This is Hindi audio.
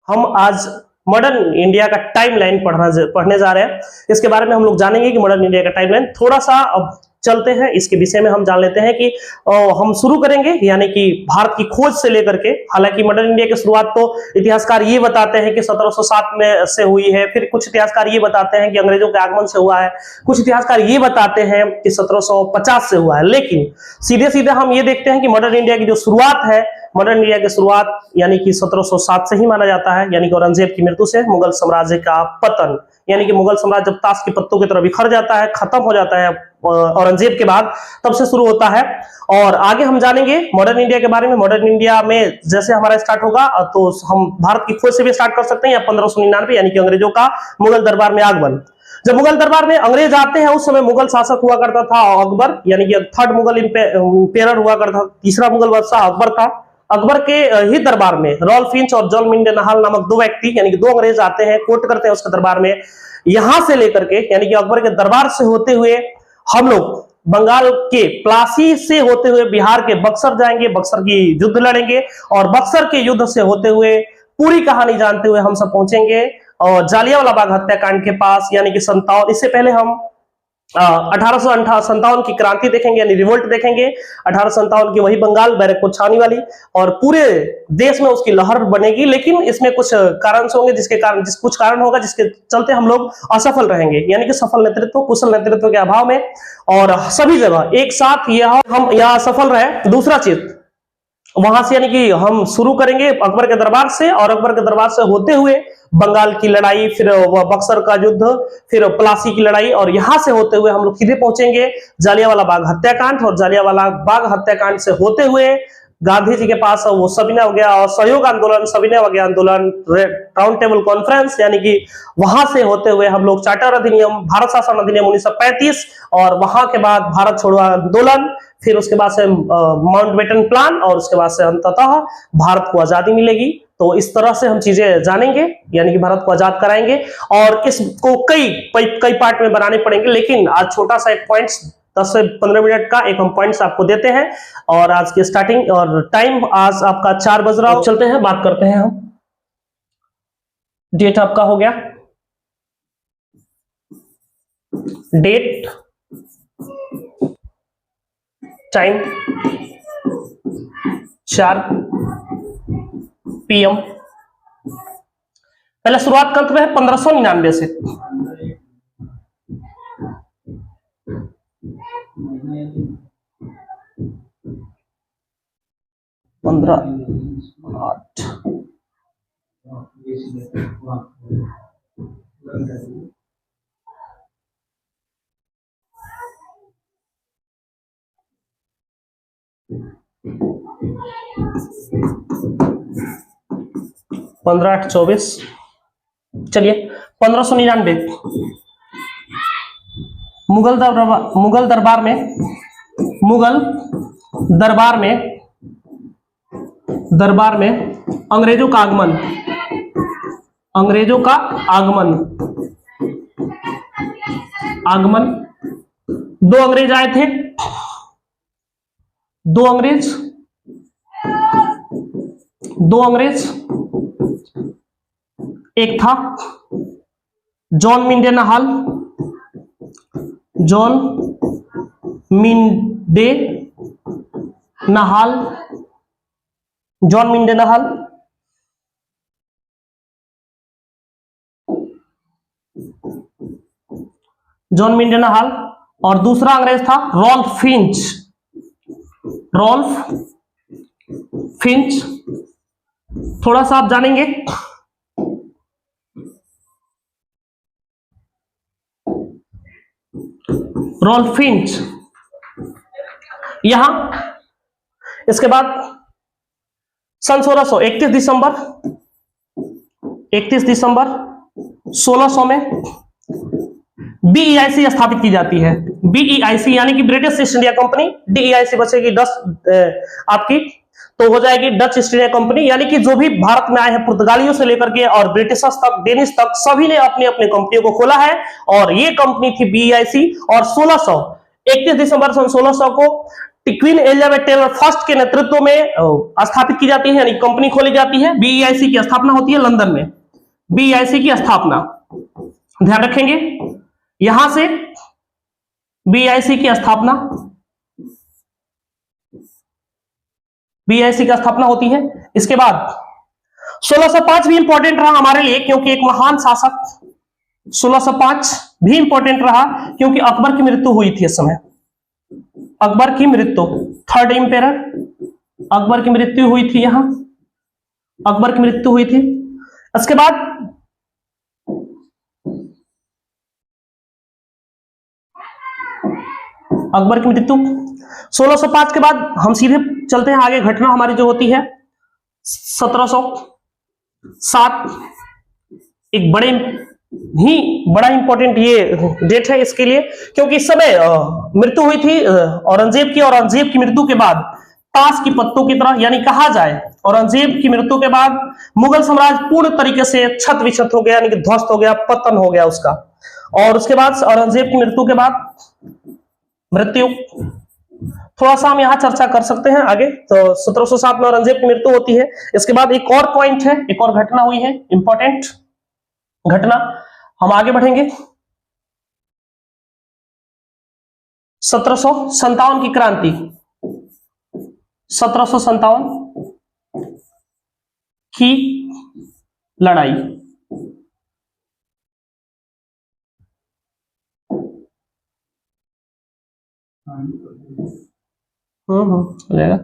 हम आज मॉडर्न इंडिया का टाइमलाइन पढ़ने जा रहे हैं। इसके बारे में हम लोग जानेंगे कि मॉडर्न इंडिया का टाइमलाइन थोड़ा सा अब चलते हैं, इसके विषय में हम जान लेते हैं कि हम शुरू करेंगे यानी कि भारत की खोज से लेकर के। हालांकि मॉडर्न इंडिया की शुरुआत तो इतिहासकार ये बताते हैं कि 1707 में से हुई है, फिर कुछ इतिहासकार ये बताते हैं कि अंग्रेजों के आगमन से हुआ है, कुछ इतिहासकार ये बताते हैं कि 1750 से हुआ है। लेकिन सीधे सीधे हम ये देखते हैं कि मॉडर्न इंडिया की जो शुरुआत है, मॉडर्न इंडिया की शुरुआत यानी कि 1707 से ही माना जाता है, यानी कि औरंगजेब की मृत्यु से मुगल साम्राज्य का पतन, यानी कि मुगल साम्राज्य जब ताश के पत्तों की तरह बिखर जाता है, खत्म हो जाता है औरंगजेब के बाद, तब से शुरू होता है। और आगे हम जानेंगे मॉडर्न इंडिया के बारे में। मॉडर्न इंडिया में जैसे हमारा स्टार्ट होगा तो हम भारत की खोज से भी स्टार्ट कर सकते हैं, या 1599 यानी कि अंग्रेजों का मुगल दरबार में आगमन। जब मुगल दरबार में अंग्रेज आते हैं, उस समय मुगल शासक हुआ करता था अकबर, यानी कि थर्ड मुगल इंपेरर हुआ करता, तीसरा मुगल बादशाह अकबर था। अकबर के ही दरबार में रॉल फिंच और जॉन मिंडे नहाल नामक दो व्यक्ति यानी कि दो अंग्रेज आते हैं, कोर्ट करते हैं उसके दरबार में। यहां से लेकर के यानी कि अकबर के दरबार से होते हुए हम लोग बंगाल के प्लासी से होते हुए बिहार के बक्सर जाएंगे, बक्सर की युद्ध लड़ेंगे, और बक्सर के युद्ध से होते हुए पूरी कहानी जानते हुए हम सब पहुंचेंगे और जालियांवाला बाग हत्याकांड के पास, यानी कि 57। इससे पहले हम 1857 की क्रांति देखेंगे, यानी रिवोल्ट देखेंगे, 1857 की, वही बंगाल बैरकपुर छावनी वाली, और पूरे देश में उसकी लहर बनेगी। लेकिन इसमें कुछ कारण होंगे, कुछ कारण होगा जिसके चलते हम लोग असफल रहेंगे, यानी कि सफल नेतृत्व, कुशल नेतृत्व के अभाव में, और सभी जगह एक साथ हम यहाँ असफल रहे। दूसरा चीज वहां से यानी कि हम शुरू करेंगे अकबर के दरबार से, और अकबर के दरबार से होते हुए बंगाल की लड़ाई, फिर बक्सर का युद्ध, फिर प्लासी की लड़ाई, और यहां से होते हुए हम लोग सीधे पहुंचेंगे जालियांवाला बाग हत्याकांड, और जालियांवाला बाग हत्याकांड से होते हुए गांधी जी के पास वो सविनय अवज्ञा और सहयोग आंदोलन, सविनय अवज्ञा आंदोलन, राउंड टेबल कॉन्फ्रेंस, यानी कि वहां से होते हुए हम लोग चार्टर अधिनियम, भारत शासन अधिनियम 1935, और वहां के बाद भारत छोड़ो आंदोलन, फिर उसके बाद से माउंटबेटन प्लान, और उसके बाद से अंततः भारत को आजादी मिलेगी। तो इस तरह से हम चीजें जानेंगे, यानी कि भारत को आजाद कराएंगे, और इसको कई पार्ट में बनाने पड़ेंगे। लेकिन आज छोटा सा एक पॉइंट्स 10 से 15 मिनट का एक हम पॉइंट्स आपको देते हैं, और आज की स्टार्टिंग और टाइम आज आपका 4 बज रहा है। चलते हैं, बात करते हैं हम। डेट आपका हो गया, डेट, टाइम 4 PM। पहले शुरुआत करते हैं 1599 से। 15/8 15/8/24। चलिए 1599 मुगल दरबार में अंग्रेजों का आगमन, दो अंग्रेज आए थे, दो अंग्रेज, एक था जॉन मिंडे नहाल, जॉन मिंडे नहाल, और दूसरा अंग्रेज था रॉल्फ फिंच। थोड़ा सा आप जानेंगे, रॉल्फ फिंच यहां। इसके बाद सन 1600 31 दिसंबर 1600 में BEIC स्थापित की जाती है। BEIC यानी कि British east India company, DEIC बचेगी आपकी, तो हो जाएगी डच ईस्ट इंडिया कंपनी, यानी कि जो भी भारत में आए हैं पुर्तगालियों से लेकर के और ब्रिटिशर्स तक, डेनिश तक, सभी ने अपनी अपनी कंपनियों को खोला है, और ये कंपनी थी BEIC। और 31 दिसंबर सन 1600 को क्वीन एलिजाबेथ टेलर फर्स्ट के नेतृत्व में स्थापित की जाती है, यानी कंपनी खोली जाती है। बीईआईसी की स्थापना होती है लंदन में, बीईआईसी की स्थापना, ध्यान रखेंगे यहां से बीआईसी की स्थापना, बीआईसी की स्थापना होती है। इसके बाद 1605 भी इंपॉर्टेंट रहा हमारे लिए, क्योंकि एक महान शासक, 1605 भी इंपॉर्टेंट रहा क्योंकि अकबर की मृत्यु हुई थी इस समय, अकबर की मृत्यु, थर्ड इंपेरर, अकबर की मृत्यु हुई थी, यहां अकबर की मृत्यु हुई थी। इसके बाद अकबर की मृत्यु 1605 के बाद हम सीधे चलते हैं आगे। घटना हमारी जो होती है 1707, एक बड़ा इंपॉर्टेंट ये डेट है इसके लिए, क्योंकि इस समय मृत्यु हुई थी औरंगजेब की। औरंगजेब की मृत्यु के बाद ताश की पत्तों की तरह, यानी कहा जाए औरंगजेब की मृत्यु के बाद मुगल साम्राज्य पूर्ण तरीके से छत विछत हो गया, यानी कि ध्वस्त हो गया, पतन हो गया उसका। और उसके बाद औरंगजेब की मृत्यु के बाद मृत्यु, थोड़ा सा हम यहां चर्चा कर सकते हैं आगे। तो 1707 में औरंगजेब की मृत्यु होती है। इसके बाद एक और पॉइंट है, एक और घटना हुई है, इंपॉर्टेंट घटना, हम आगे बढ़ेंगे। 1757 की क्रांति, 1757 की लड़ाई, हो जाएगा।